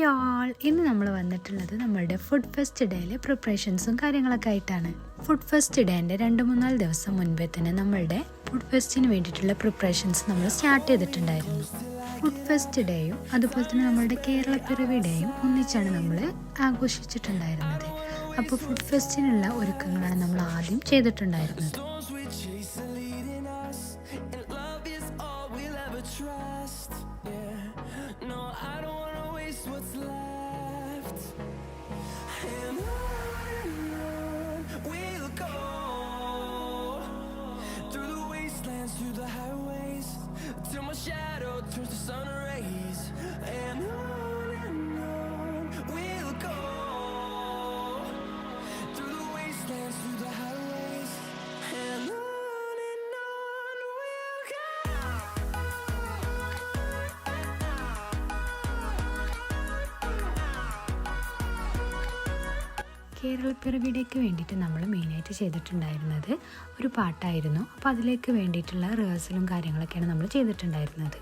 Hi all, ഇന്ന് നമ്മൾ വന്നിട്ടുള്ളത് നമ്മളുടെ ഫുഡ് ഫെസ്റ്റ് ഡേയിലെ പ്രിപ്പറേഷൻസും കാര്യങ്ങളൊക്കെ ആയിട്ടാണ്. ഫുഡ് ഫെസ്റ്റ് ഡേൻ്റെ 2-3 ദിവസം മുൻപേ തന്നെ നമ്മളുടെ ഫുഡ് ഫെസ്റ്റിന് വേണ്ടിയിട്ടുള്ള പ്രിപ്പറേഷൻസ് നമ്മൾ സ്റ്റാർട്ട് ചെയ്തിട്ടുണ്ടായിരുന്നു. ഫുഡ് ഫെസ്റ്റ് ഡേയും അതുപോലെ തന്നെ നമ്മളുടെ കേരളപ്പിറവി ഡേയും ഒന്നിച്ചാണ് നമ്മൾ ആഘോഷിച്ചിട്ടുണ്ടായിരുന്നത്. അപ്പോൾ ഫുഡ് ഫെസ്റ്റിനുള്ള ഒരുക്കങ്ങളാണ് നമ്മൾ ആദ്യം ചെയ്തിട്ടുണ്ടായിരുന്നത്. Through the highways till my shadow turns to sun rays, and on we'll go through the wastelands, through the highways, and on we'll go. കേരളപ്പിറവിടേക്ക് വേണ്ടിയിട്ട് നമ്മൾ മെയിനായിട്ട് ചെയ്തിട്ടുണ്ടായിരുന്നത് ഒരു പാട്ടായിരുന്നു. അപ്പോൾ അതിലേക്ക് വേണ്ടിയിട്ടുള്ള റിഹേഴ്സലും കാര്യങ്ങളൊക്കെയാണ് നമ്മൾ ചെയ്തിട്ടുണ്ടായിരുന്നത്.